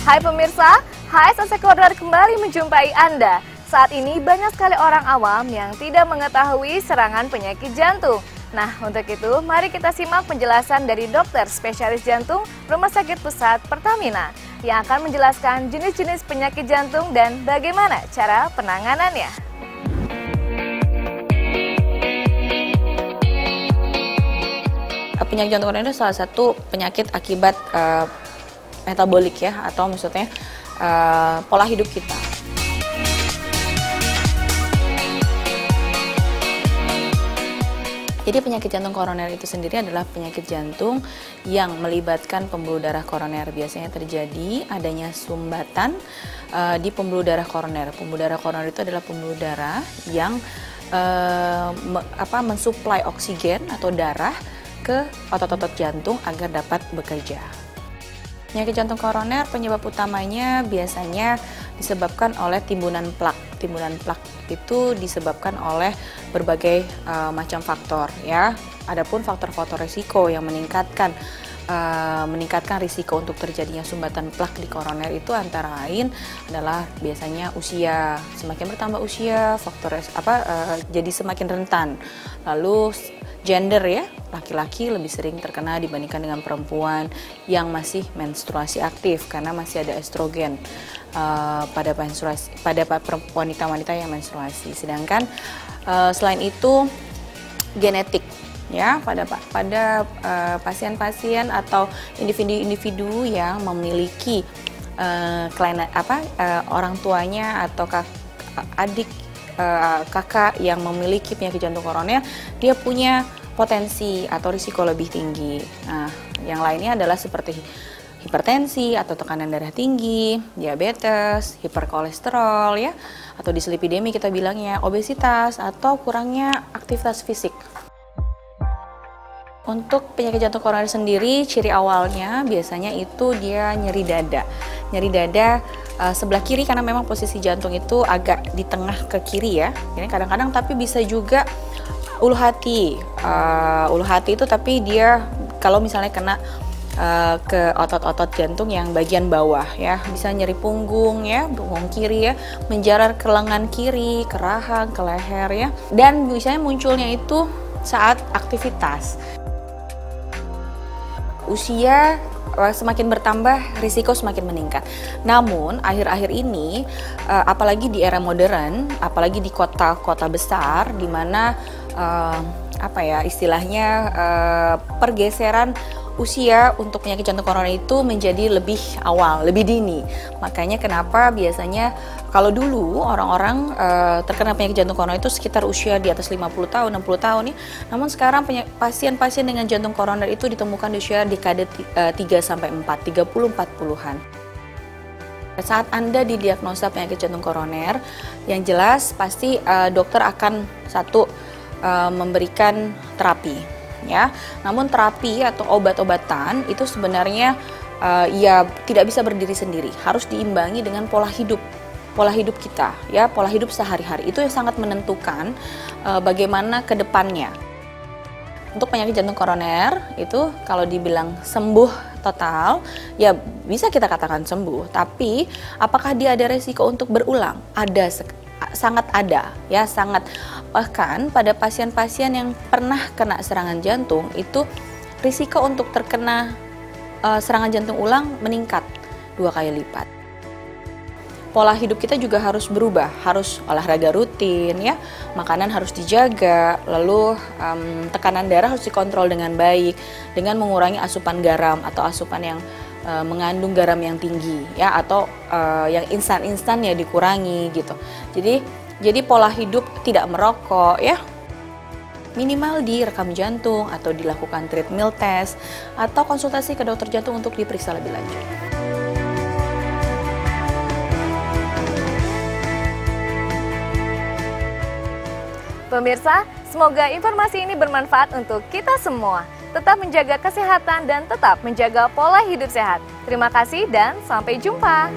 Hai pemirsa, HSS Corner kembali menjumpai Anda. Saat ini banyak sekali orang awam yang tidak mengetahui serangan penyakit jantung. Nah, untuk itu mari kita simak penjelasan dari dokter spesialis jantung Rumah Sakit Pusat Pertamina yang akan menjelaskan jenis-jenis penyakit jantung dan bagaimana cara penanganannya. Penyakit jantung koroner itu salah satu penyakit akibat metabolik ya, atau maksudnya pola hidup kita. Jadi penyakit jantung koroner itu sendiri adalah penyakit jantung yang melibatkan pembuluh darah koroner. Biasanya terjadi adanya sumbatan di pembuluh darah koroner. Pembuluh darah koroner itu adalah pembuluh darah yang mensuplai oksigen atau darah ke otot-otot jantung agar dapat bekerja. Penyakit jantung koroner penyebab utamanya biasanya disebabkan oleh timbunan plak. Timbunan plak itu disebabkan oleh berbagai macam faktor ya. Adapun faktor-faktor risiko yang meningkatkan risiko untuk terjadinya sumbatan plak di koroner itu antara lain adalah biasanya usia. Semakin bertambah usia, jadi semakin rentan. Lalu gender ya, laki-laki lebih sering terkena dibandingkan dengan perempuan yang masih menstruasi aktif karena masih ada estrogen pada wanita-wanita yang menstruasi. Sedangkan selain itu genetik ya, pada pasien-pasien atau individu-individu yang memiliki orang tuanya atau kakak yang memiliki penyakit jantung koroner, dia punya potensi atau risiko lebih tinggi. Nah, yang lainnya adalah seperti hipertensi atau tekanan darah tinggi, diabetes, hiperkolesterol ya, atau dislipidemi kita bilangnya, obesitas atau kurangnya aktivitas fisik. Untuk penyakit jantung koroner sendiri, ciri awalnya biasanya itu dia nyeri dada. Nyeri dada sebelah kiri karena memang posisi jantung itu agak di tengah ke kiri ya. Ini kadang-kadang tapi bisa juga ulu hati. Ulu hati itu tapi dia kalau misalnya kena ke otot-otot jantung yang bagian bawah ya, bisa nyeri punggung ya, punggung kiri ya, menjalar ke lengan kiri, ke rahang, ke leher ya. Dan biasanya munculnya itu saat aktivitas. Usia semakin bertambah, risiko semakin meningkat. Namun akhir-akhir ini, apalagi di era modern, apalagi di kota-kota besar, di mana istilahnya pergeseran usia untuk penyakit jantung koroner itu menjadi lebih awal, lebih dini. Makanya kenapa biasanya kalau dulu orang-orang terkena penyakit jantung koroner itu sekitar usia di atas 50 tahun, 60 tahun ya. Namun sekarang pasien-pasien dengan jantung koroner itu ditemukan di usia dekade 3-4, 30-40-an. Saat Anda didiagnosa penyakit jantung koroner, yang jelas pasti dokter akan memberikan terapi. Ya, namun terapi atau obat-obatan itu sebenarnya tidak bisa berdiri sendiri, harus diimbangi dengan pola hidup kita ya, pola hidup sehari-hari itu yang sangat menentukan bagaimana ke depannya. Untuk penyakit jantung koroner itu kalau dibilang sembuh total ya bisa kita katakan sembuh, tapi apakah dia ada resiko untuk berulang? Sangat ada ya, sangat. Bahkan pada pasien-pasien yang pernah kena serangan jantung itu risiko untuk terkena serangan jantung ulang meningkat 2 kali lipat. Pola hidup kita juga harus berubah, harus olahraga rutin ya, makanan harus dijaga, lalu tekanan darah harus dikontrol dengan baik dengan mengurangi asupan garam atau asupan yang mengandung garam yang tinggi ya, atau yang instan-instan ya dikurangi gitu. Jadi pola hidup, tidak merokok ya, minimal direkam jantung atau dilakukan treadmill test atau konsultasi ke dokter jantung untuk diperiksa lebih lanjut. Pemirsa, semoga informasi ini bermanfaat untuk kita semua. Tetap menjaga kesehatan dan tetap menjaga pola hidup sehat. Terima kasih dan sampai jumpa.